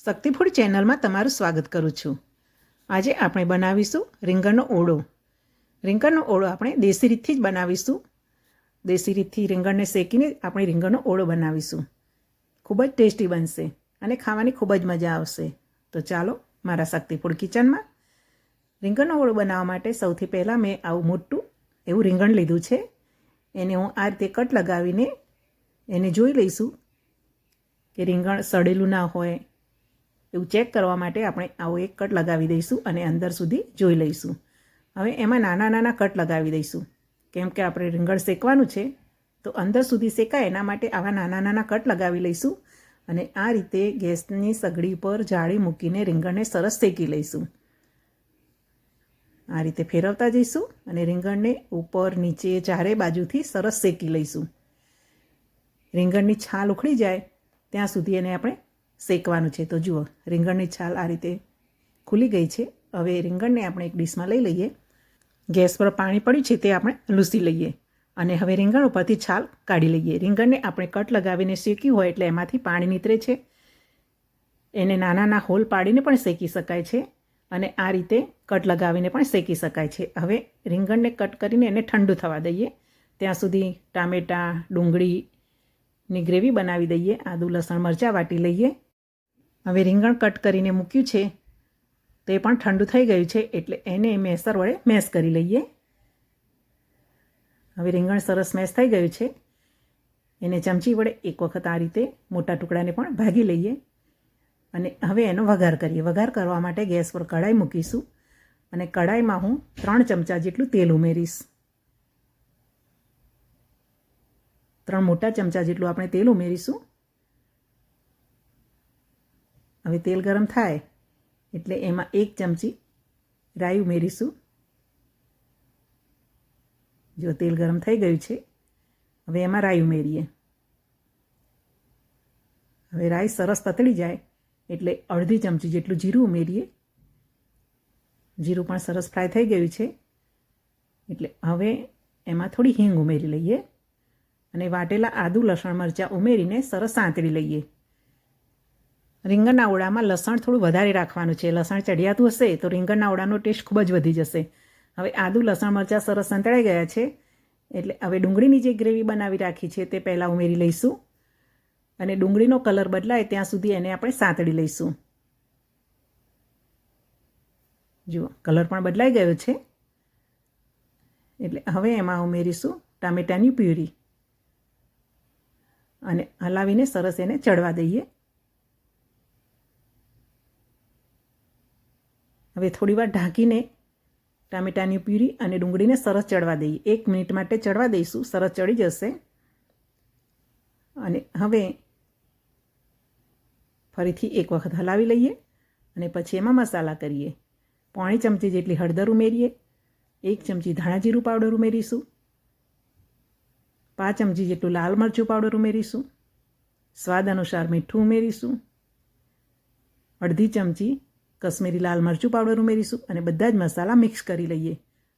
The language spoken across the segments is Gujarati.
શક્તિ ફૂડ ચેનલમાં તમારું સ્વાગત કરું છું। આજે આપણે બનાવીશું રીંગણનો ઓળો। રીંગણનો ઓળો આપણે દેશી રીતથી જ બનાવીશું। દેશી રીતથી રીંગણને શેકીને આપણે રીંગણનો ઓળો બનાવીશું। ખૂબ જ ટેસ્ટી બનશે અને ખાવાની ખૂબ જ મજા આવશે। તો ચાલો મારા શક્તિ ફૂડ કિચનમાં। રીંગણનો ઓળો બનાવવા માટે સૌથી પહેલાં મેં આવું મોટું એવું રીંગણ લીધું છે। એને હું આ રીતે કટ લગાવીને એને જોઈ લઈશું કે રીંગણ સડેલું ના હોય। એવું ચેક કરવા માટે આપણે આવો એક કટ લગાવી દઈશું અને અંદર સુધી જોઈ લઈશું। હવે એમાં નાના નાના કટ લગાવી દઈશું કેમ કે આપણે રીંગણ શેકવાનું છે તો અંદર સુધી શેકાય એના માટે આવા નાના નાના કટ લગાવી લઈશું અને આ રીતે ગેસની સગડી પર જાળી મૂકીને રીંગણને સરસ શેકી લઈશું। આ રીતે ફેરવતા જઈશું અને રીંગણને ઉપર નીચે ચારે બાજુથી સરસ શેકી લઈશું। રીંગણની છાલ ઉખડી જાય ત્યાં સુધી એને આપણે શેકવાનું છે। તો જુઓ રીંગણની છાલ આ રીતે ખુલી ગઈ છે। હવે રીંગણને આપણે એક ડીશમાં લઈ લઈએ। ગેસ પર પાણી પડ્યું છે તે આપણે લૂસી લઈએ અને હવે રીંગણ ઉપરથી છાલ કાઢી લઈએ। રીંગણને આપણે કટ લગાવીને શેક્યું હોય એટલે એમાંથી પાણી નીતરે છે। એને નાના નાના હોલ પાડીને પણ શેકી શકાય છે અને આ રીતે કટ લગાવીને પણ શેકી શકાય છે। હવે રીંગણને કટ કરીને એને ઠંડુ થવા દઈએ। ત્યાં સુધી ટામેટાં ડુંગળીની ગ્રેવી બનાવી દઈએ। આદું લસણ મરચાં વાટી લઈએ। હવે રીંગણ કટ કરીને મૂક્યું છે તે પણ ઠંડુ થઈ ગયું છે એટલે એને મેસર વડે મેશ કરી લઈએ। હવે રીંગણ સરસ મેશ થઈ ગયું છે। એને ચમચી વડે એક વખત આ રીતે મોટા ટુકડાને પણ ભાગી લઈએ અને હવે એનો વઘાર કરીએ। વઘાર કરવા માટે ગેસ પર કઢાઈ મૂકીશું અને કઢાઈમાં હું 3 ચમચા જેટલું તેલ ઉમેરીશ। 3 મોટા ચમચા જેટલું આપણે તેલ ઉમેરીશું। હવે તેલ ગરમ થાય એટલે એમાં 1 ચમચી રાઈ ઉમેરીશું। જો તેલ ગરમ થઈ ગયું છે હવે એમાં રાઈ ઉમેરીએ। હવે રાઈ સરસ તતડી જાય એટલે અડધી ચમચી જેટલું જીરું ઉમેરીએ। જીરું પણ સરસ ફ્રાય થઈ ગયું છે એટલે હવે એમાં થોડી હિંગ ઉમેરી લઈએ અને વાટેલા આદું લસણ મરચાં ઉમેરીને સરસ સાંતળી લઈએ। રીંગણના ઓળામાં લસણ થોડું વધારે રાખવાનું છે। લસણ ચડિયાતું હશે તો રીંગણના ઓળાનો ટેસ્ટ ખૂબ જ વધી જશે। હવે આદું લસણ મરચાં સરસ સંતળાઈ ગયા છે એટલે હવે ડુંગળીની જે ગ્રેવી બનાવી રાખી છે તે પહેલાં ઉમેરી લઈશું અને ડુંગળીનો કલર બદલાય ત્યાં સુધી એને આપણે સાંતળી લઈશું। જુઓ કલર પણ બદલાઈ ગયો છે એટલે હવે એમાં ઉમેરીશું ટામેટાની પ્યુરી અને હલાવીને સરસ એને ચડવા દઈએ। હવે થોડીવાર ઢાંકીને ટામેટાની પ્યુરી અને ડુંગળીને સરસ ચડવા દઈએ। 1 મિનિટ માટે ચડવા દઈશું, સરસ ચડી જશે। અને હવે ફરીથી એક વખત હલાવી લઈએ અને પછી એમાં મસાલા કરીએ। 1/4 ચમચી જેટલી હળદર ઉમેરીએ। 1 ચમચી ધાણા જીરું પાવડર ઉમેરીશું। 5 ચમચી જેટલું લાલ મરચું પાવડર ઉમેરીશું। સ્વાદ અનુસાર મીઠું ઉમેરીશું। અડધી ચમચી કશ્મીરી લાલ મરચું પાવડર ઉમેરીશું અને બધા જ મસાલા મિક્સ કરી લઈએ।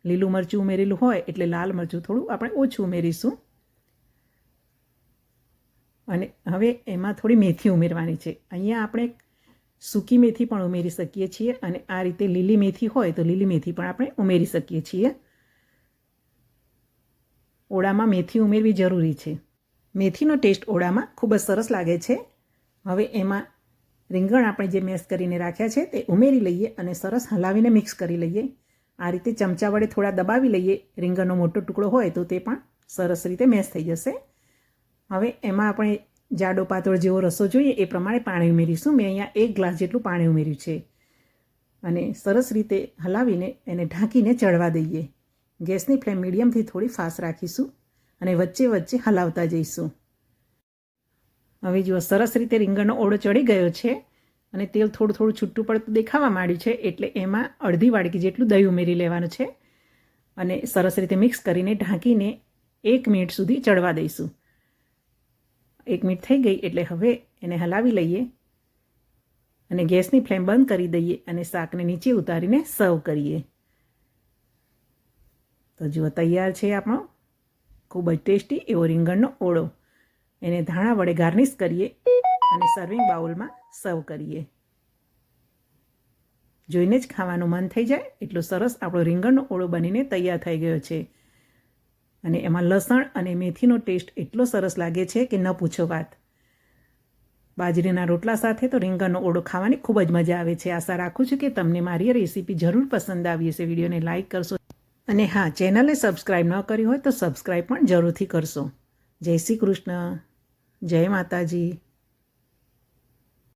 લીલું મરચું ઉમેરેલું હોય એટલે લાલ મરચું થોડું આપણે ઓછું ઉમેરીશું અને હવે એમાં થોડી મેથી ઉમેરવાની છે। અહીંયા આપણે સૂકી મેથી પણ ઉમેરી શકીએ છીએ અને આ રીતે લીલી મેથી હોય તો લીલી મેથી પણ આપણે ઉમેરી શકીએ છીએ। ઓળામાં મેથી ઉમેરવી જરૂરી છે। મેથીનો ટેસ્ટ ઓળામાં ખૂબ જ સરસ લાગે છે। હવે એમાં રીંગણ આપણે જે મેશ કરીને રાખ્યા છે તે ઉમેરી લઈએ અને સરસ હલાવીને મિક્સ કરી લઈએ। આ રીતે ચમચા વડે થોડા દબાવી લઈએ। રીંગણનો મોટો ટુકડો હોય તો તે પણ સરસ રીતે મેશ થઈ જશે। હવે એમાં આપણે જાડો પાતળો જેવો રસો જોઈએ એ પ્રમાણે પાણી ઉમેરીશું। મેં અહીંયા 1 ગ્લાસ જેટલું પાણી ઉમેર્યું છે અને સરસ રીતે હલાવીને એને ઢાંકીને ચડવા દઈએ। ગેસની ફ્લેમ મીડિયમથી થોડી ફાસ્ટ રાખીશું અને વચ્ચે વચ્ચે હલાવતા જઈશું। હવે જુઓ સરસ રીતે રીંગણનો ઓળો ચડી ગયો છે અને તેલ થોડું થોડું છૂટું પડતું દેખાવા માંડ્યું છે એટલે એમાં અડધી વાડકી જેટલું દહીં ઉમેરી લેવાનું છે અને સરસ રીતે મિક્સ કરીને ઢાંકીને 1 મિનિટ સુધી ચડવા દઈશું। 1 મિનિટ થઈ ગઈ એટલે હવે એને હલાવી લઈએ અને ગેસની ફ્લેમ બંધ કરી દઈએ અને શાકને નીચે ઉતારીને સર્વ કરીએ। તો જુઓ તૈયાર છે આપણો ખૂબ જ ટેસ્ટી એવો રીંગણનો ઓળો। એને ધાણા વડે ગાર્નિશ કરીએ અને સર્વિંગ બાઉલમાં સર્વ કરીએ। જોઈને જ ખાવાનું મન થઈ જાય એટલો સરસ આપણો રીંગણનો ઓળો બનીને તૈયાર થઈ ગયો છે. અને એમાં લસણ અને મેથીનો ટેસ્ટ એટલો સરસ લાગે છે કે ન પૂછો વાત. બાજરીના રોટલા સાથે તો રીંગણનો ઓળો ખાવાની ખૂબ જ મજા આવે છે. આશા રાખું છું કે તમને મારી રેસીપી જરૂર પસંદ આવી હશે. વિડીયોને લાઇક કરશો અને હા, ચેનલને સબસ્ક્રાઈબ ન કરી હોય તો સબસ્ક્રાઈબ પણ જરૂરથી કરશો. જય શ્રી કૃષ્ણ, જય માતાજી.